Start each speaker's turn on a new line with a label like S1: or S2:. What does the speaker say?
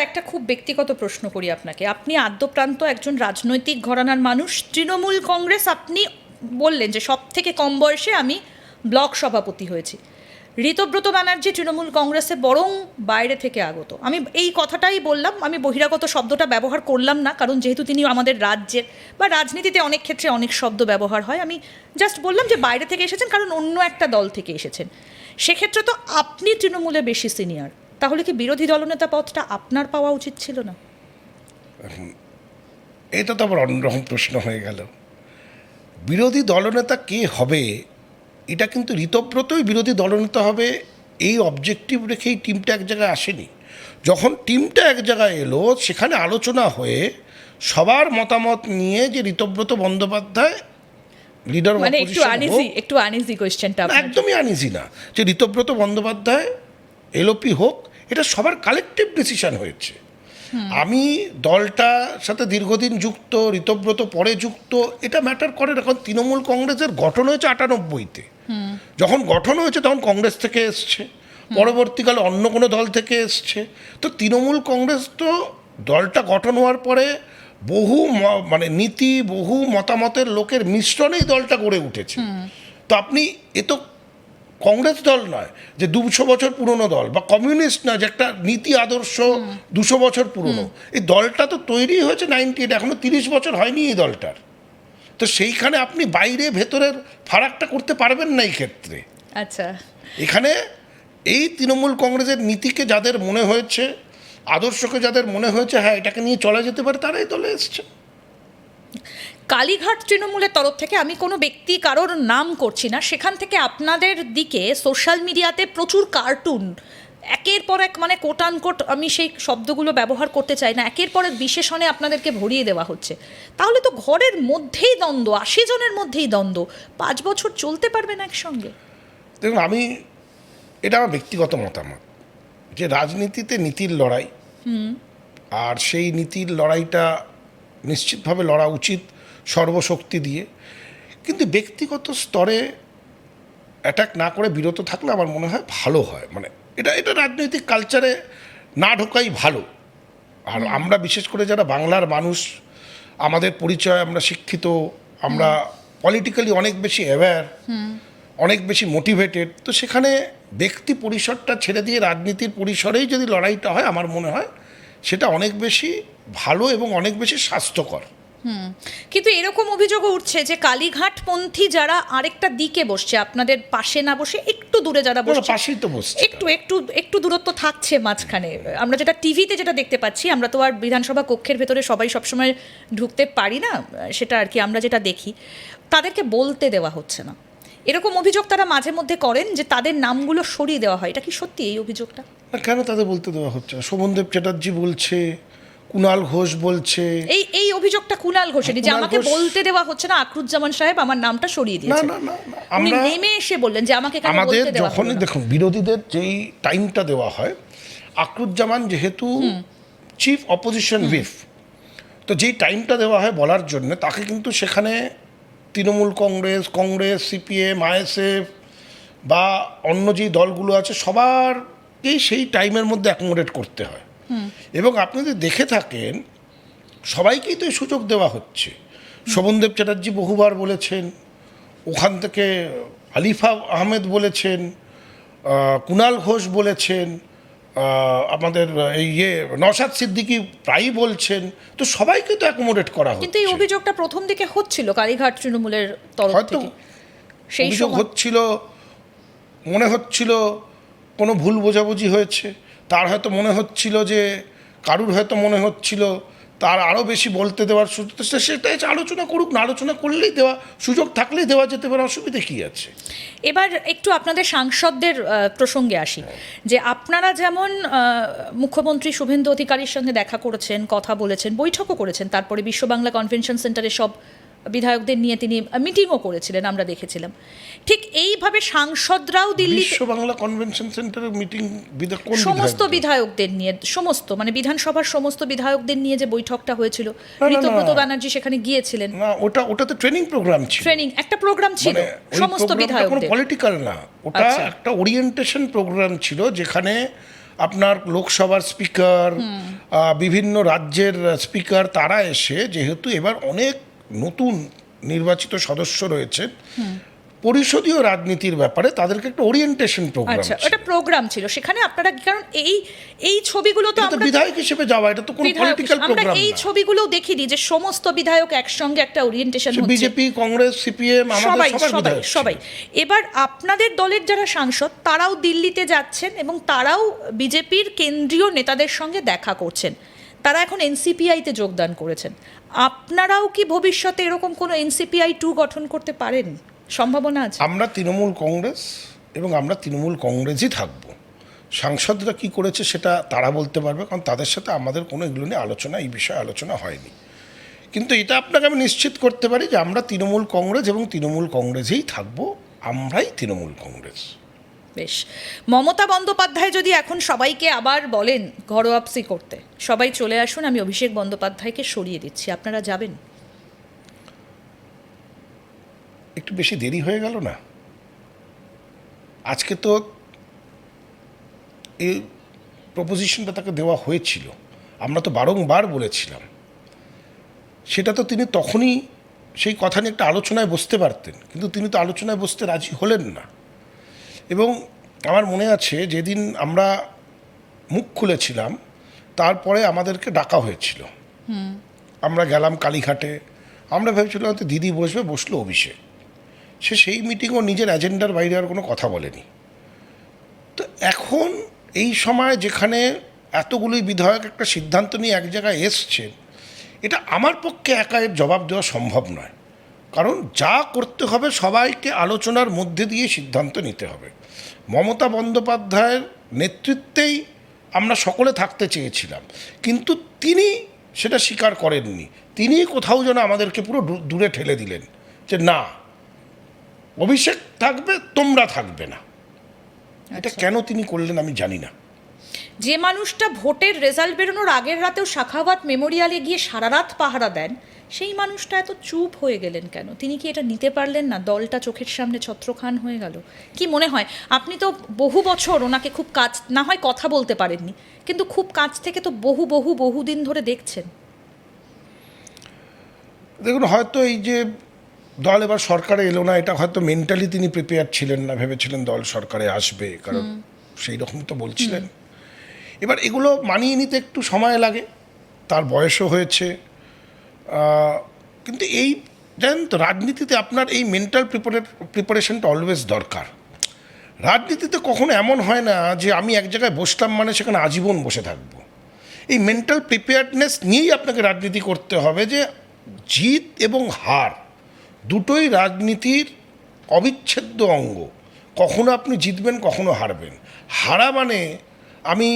S1: একটা খুব ব্যক্তিগত প্রশ্ন করি আপনাকে। আপনি আদ্যপ্রান্ত একজন রাজনৈতিক ঘরানার মানুষ। তৃণমূল কংগ্রেস, আপনি বললেন যে সব থেকে কম বয়সে আমি ব্লক সভাপতি হয়েছি। ঋতব্রত ব্যানার্জি তৃণমূল কংগ্রেসে বরং বাইরে থেকে আগত। আমি এই কথাটাই বললাম, আমি বহিরাগত শব্দটা ব্যবহার করলাম না, কারণ যেহেতু তিনি আমাদের রাজ্যের বা রাজনীতিতে অনেক ক্ষেত্রে অনেক শব্দ ব্যবহার হয়। আমি জাস্ট বললাম যে বাইরে থেকে এসেছেন, কারণ অন্য একটা দল থেকে এসেছেন। সেক্ষেত্রে তো আপনি তৃণমূলে বেশি সিনিয়র, তাহলে কি বিরোধী দলনেতা পদটা আপনার পাওয়া উচিত ছিল না?
S2: এটা তো আবার অন্যরকম প্রশ্ন হয়ে গেল। বিরোধী দলনেতা কে হবে, এটা কিন্তু ঋতব্রতই বিরোধী দলনেতা হবে এই অবজেক্টিভ রেখেই টিমটা এক জায়গায় আসেনি। যখন টিমটা এক জায়গায় এলো, সেখানে আলোচনা হয়ে সবার মতামত নিয়ে যে ঋতব্রত বন্দ্যোপাধ্যায় লিডার
S1: মানে একটু আনইজি কোয়েশ্চেনটা
S2: একদমই আনইজি না, যে ঋতব্রত বন্দ্যোপাধ্যায় এলওপি হোক, এটা সবার কালেকটিভ ডিসিশন হয়েছে। আমি দলটার সাথে দীর্ঘদিন যুক্ত, ঋতব্রত পরে যুক্ত, এটা ম্যাটার করে। এখন তৃণমূল কংগ্রেসের গঠন হয়েছে 98-তে। যখন গঠন হয়েছে তখন কংগ্রেস থেকে এসছে, পরবর্তীকালে অন্য কোনো দল থেকে এসছে। তো তৃণমূল কংগ্রেস তো দলটা গঠন হওয়ার পরে বহু মানে নীতি, বহু মতামতের লোকের মিশ্রণেই দলটা গড়ে উঠেছে। তো আপনি এ তো কংগ্রেস দল নয় যে 200 বছর পুরনো দল, বা কমিউনিস্ট নয় যে একটা নীতি আদর্শ 200 বছর পুরনো। এই দলটা তো তৈরি হয়েছে 98, এখনো 30 বছর হয়নি এই দলটার। তো সেইখানে আপনি বাইরে ভেতরের ফারাকটা করতে পারবেন না এই ক্ষেত্রে।
S1: আচ্ছা,
S2: এখানে এই তৃণমূল কংগ্রেসের নীতিকে যাদের মনে হয়েছে, আদর্শকে যাদের মনে হয়েছে হ্যাঁ এটাকে নিয়ে চলা যেতে পারে, তারাই দলে এসছে।
S1: কালীঘাট তৃণমূলের তরফ থেকে, আমি কোনো ব্যক্তি কারোর নাম করছি না, সেখান থেকে আপনাদের দিকে সোশ্যাল মিডিয়াতে প্রচুর কার্টুন একের পর এক, মানে কোট আনকোট, আমি সেই শব্দগুলো ব্যবহার করতে চাই না, একের পর এক বিশেষণে আপনাদেরকে ভরিয়ে দেওয়া হচ্ছে। তাহলে তো ঘরের মধ্যেই দ্বন্দ্ব, 80 জনের মধ্যেই দ্বন্দ্ব, 5 বছর চলতে পারবে না একসঙ্গে?
S2: দেখুন, এটা আমার ব্যক্তিগত মতামত যে রাজনীতিতে নীতির লড়াই, আর সেই নীতির লড়াইটা নিশ্চিতভাবে লড়া উচিত সর্বশক্তি দিয়ে। কিন্তু ব্যক্তিগত স্তরে অ্যাটাক না করে বিরত থাকলে আমার মনে হয় ভালো হয়। মানে এটা রাজনৈতিক কালচারে না ঢোকাই ভালো। আর আমরা বিশেষ করে যারা বাংলার মানুষ, আমাদের পরিচয়, আমরা শিক্ষিত, আমরা পলিটিক্যালি অনেক বেশি অ্যাওয়্যার, অনেক বেশি মোটিভেটেড। তো সেখানে ব্যক্তি পরিসরটা ছেড়ে দিয়ে রাজনীতির পরিসরেই যদি লড়াইটা হয়, আমার মনে হয় সেটা অনেক বেশি ভালো এবং অনেক বেশি স্বাস্থ্যকর।
S1: কিন্তু এরকম অভিযোগও উঠছে যে কালীঘাটপন্থী যারা আরেকটা দিকে বসছে, আপনাদের পাশে না বসে একটু দূরে যারা বসছে,
S2: পাশেই তো বসছে,
S1: একটু দূরত্ব থাকছে মাঝখানে, আমরা যেটা টিভিতে যেটা দেখতে পাচ্ছি, আমরা তো আর বিধানসভা কক্ষের ভেতরে সবাই সবসময় ঢুকতে পারি না, সেটা আর কি আমরা যেটা দেখি, তাদেরকে বলতে দেওয়া হচ্ছে না, এরকম অভিযোগ তারা মাঝে মধ্যে করেন যে তাদের নামগুলো সরিয়ে দেওয়া হয়। এটা কি সত্যি এই অভিযোগটা?
S2: না, কেন তাদের বলতে দেওয়া হচ্ছে না? শোভনদেব চ্যাটার্জি বলছে, কুণাল ঘোষ বলছে।
S1: এই অভিযোগটা কুণাল ঘোষেরই, যে আমাকে বলতে দেওয়া হচ্ছে না, আকরুজ্জামান সাহেব আমার নামটা সরিয়ে দিয়েছেন।
S2: না,
S1: উনি নেমে এসে বললেন যে আমাকে কেন
S2: আমাদের
S1: বলতে দেওয়া হলো না।
S2: যখনই দেখুন বিরোধীদের যেই টাইমটা দেওয়া হয়, আকরুজ্জামান যেহেতু চিফ অপোজিশন হুইপ, তো যেই টাইমটা দেওয়া হয় বলার জন্য, তাকে কিন্তু সেখানে তৃণমূল কংগ্রেস, সিপিএম, আইএসএফ বা অন্য যেই দলগুলো আছে সবারকেই সেই টাইমের মধ্যে অ্যাকোমোডেট করতে হয়। এবং আপনি যদি দেখে থাকেন, সবাইকেই তো এই সুযোগ দেওয়া হচ্ছে। শোভনদেব চ্যাটার্জি বহুবার বলেছেন, ওখান থেকে আলিফা আহমেদ বলেছেন, কুণাল ঘোষ বলেছেন, আমাদের নওশাদ সিদ্দিকী প্রায়ই বলছেন। তো সবাইকে তো অ্যাকোমোডেট করা হচ্ছে।
S1: কিন্তু এই অভিযোগটা প্রথম দিকে হচ্ছিল কালীঘাট তৃণমূলের তরফ থেকে, সেই
S2: অভিযোগ হচ্ছিল, মনে হচ্ছিল কোনো ভুল বোঝাবুঝি হয়েছে, তার হয়তো মনে হচ্ছিল যে কারুর হয়তো মনে হচ্ছিল তার আরও বেশি বলতে দেওয়ার সুযোগ, সেটাই আলোচনা করুক না, আলোচনা করলেই দেওয়া, সুযোগ থাকলেই দেওয়া যেতে পারে, অসুবিধা কী আছে?
S1: এবার একটু আপনাদের সাংসদদের প্রসঙ্গে আসি, যে আপনারা যেমন মুখ্যমন্ত্রী শুভেন্দু অধিকারীর সঙ্গে দেখা করেছেন, কথা বলেছেন, বৈঠকও করেছেন, তারপরে বিশ্ব বাংলা কনভেনশন সেন্টারে সব বিধায়কদের নিয়ে তিনি মিটিংও করেছিলেন, আমরা দেখেছিলাম। ঠিক এইভাবে সাংসদরাও দিল্লি
S2: বিশ্ব বাংলা কনভেনশন সেন্টারের মিটিং
S1: সমস্ত বিধায়কদের নিয়ে, সমস্ত মানে বিধানসভার সমস্ত বিধায়কদের নিয়ে যে বৈঠকটা হয়েছিল, ঋতব্রত ব্যানার্জি সেখানে গিয়েছিলেন।
S2: না, ওটা তো ট্রেনিং প্রোগ্রাম ছিল,
S1: একটা প্রোগ্রাম ছিল সমস্ত বিধায়কদের,
S2: পলিটিক্যাল না, ওটা একটা ওরিয়েন্টেশন প্রোগ্রাম ছিল, যেখানে আপনার লোকসভার স্পিকার, বিভিন্ন রাজ্যের স্পিকার, তারা এসে যেহেতু এবার অনেক নতুন নির্বাচিত সদস্য রয়েছে, পরিষদীয় রাজনীতির ব্যাপারে তাদেরকে একটা ওরিয়েন্টেশন প্রোগ্রাম,
S1: আচ্ছা, এটা প্রোগ্রাম ছিল সেখানে আপনারা, কারণ এই ছবিগুলো তো আমরা
S2: বিধায়ক হিসেবে যাওয়া, এটা তো কোনো পলিটিক্যাল
S1: আমরা
S2: প্রোগ্রাম
S1: এই
S2: না।
S1: ছবিগুলো দেখিনি যে সমস্ত বিধায়ক একসঙ্গে একটা ওরিয়েন্টেশন হচ্ছে,
S2: বিজেপি, কংগ্রেস, সিপিএম, আমাদের সবার বিধায়ক ছিল।
S1: সবাই। এবার আপনাদের দলের যারা সাংসদ তারাও দিল্লিতে যাচ্ছেন এবং তারাও বিজেপির কেন্দ্রীয় নেতাদের সঙ্গে দেখা করছেন, তারা এখন এনসিপিআইতে যোগদান করেছেন। আপনারাও কি ভবিষ্যতে এরকম কোনো এনসিপিআই 2 গঠন করতে পারেন, সম্ভাবনা আছে?
S2: আমরা তৃণমূল কংগ্রেস এবং আমরা তৃণমূল কংগ্রেসই থাকব। সাংসদরা কি করেছে সেটা তারা বলতে পারবে, কারণ তাদের সাথে আমাদের কোনো এগুলো নিয়ে আলোচনা, এই বিষয়ে আলোচনা হয়নি। কিন্তু এটা আপনাকে আমি নিশ্চিত করতে পারি যে আমরা তৃণমূল কংগ্রেস এবং তৃণমূল কংগ্রেসেই থাকব, আমরাই তৃণমূল কংগ্রেস।
S1: বেশ। মমতা বন্দ্যোপাধ্যায় যদি এখন সবাইকে আবার বলেন ঘরোয়াপসি করতে, সবাই চলে আসুন, আমি অভিষেক বন্দ্যোপাধ্যায়কে সরিয়ে দিচ্ছি, আপনারা যাবেন?
S2: একটু বেশি দেরি হয়ে গেল না? আজকে তো এই প্রপোজিশনটা তাকে দেওয়া হয়েছিল, আমরা তো বারংবার বলেছিলাম, সেটা তো তিনি তখনই সেই কথা নিয়ে একটা আলোচনায় বসতে পারতেন, কিন্তু তিনি তো আলোচনায় বসতে রাজি হলেন না। এবং আমার মনে আছে যেদিন আমরা মুখ খুলেছিলাম তারপরে আমাদেরকে ডাকা হয়েছিল, আমরা গেলাম কালীঘাটে, আমরা ভেবেছিলাম হয়তো দিদি বসবে, বসলো অভিষেক। সেই মিটিংও নিজের এজেন্ডার বাইরে আর কোনো কথা বলেনি। তো এখন এই সময় যেখানে এতগুলোই বিধায়ক একটা সিদ্ধান্ত নিয়ে এক জায়গায় এসছে, এটা আমার পক্ষে একা এর জবাব দেওয়া সম্ভব নয়, কারণ যা করতে হবে সবাইকে আলোচনার মধ্যে দিয়ে সিদ্ধান্ত নিতে হবে। মমতা বন্দ্যোপাধ্যায়ের নেতৃত্বেই আমরা সকলে থাকতে চেয়েছিলাম, কিন্তু তিনি সেটা স্বীকার করেননি। তিনি কোথাও যেন আমাদেরকে পুরো দূরে ঠেলে দিলেন যে না, অভিষেক থাকবে, তোমরা থাকবে না। এটা কেন তিনি করলেন আমি জানি না।
S1: যে মানুষটা ভোটের রেজাল্ট বেরোনোর আগের রাতেও শাখাওয়াত মেমোরিয়ালে গিয়ে সারা রাত পাহারা দেন, সেই মানুষটা এত চুপ হয়ে গেলেন কেন? তিনি কি এটা নিতে পারলেন না? দলটা চোখের সামনে ছত্রখান হয়ে গেল। কি মনে হয়? আপনি তো বহু বছর ওনাকে খুব কাছ, না হয় কথা বলতে পারেননি, কিন্তু খুব কাছ থেকে তো বহুদিন ধরে দেখছেন।
S2: দেখুন, হয়তো এই যে দল এবার সরকারে এলো না, এটা হয়তো মেন্টালি তিনি প্রিপেয়ার ছিলেন না, ভেবেছিলেন দল সরকারে আসবে, কারণ সেই রকম তো বলছিলেন। এবার এগুলো মানিয়ে নিতে একটু সময় লাগে, তার বয়সও হয়েছে, কিন্তু এই জানেন তো রাজনীতিতে আপনার এই মেন্টাল প্রিপারেশনটা অলওয়েজ দরকার। রাজনীতিতে কখনো এমন হয় না যে আমি এক জায়গায় বসলাম মানে সেখানে আজীবন বসে থাকবো। এই মেন্টাল প্রিপেয়ারনেস নিয়েই আপনাকে রাজনীতি করতে হবে, যে জিত এবং হার দুটোই রাজনীতির অবিচ্ছেদ্য অঙ্গ। কখনো আপনি জিতবেন, কখনো হারবেন। হারা মানে আমি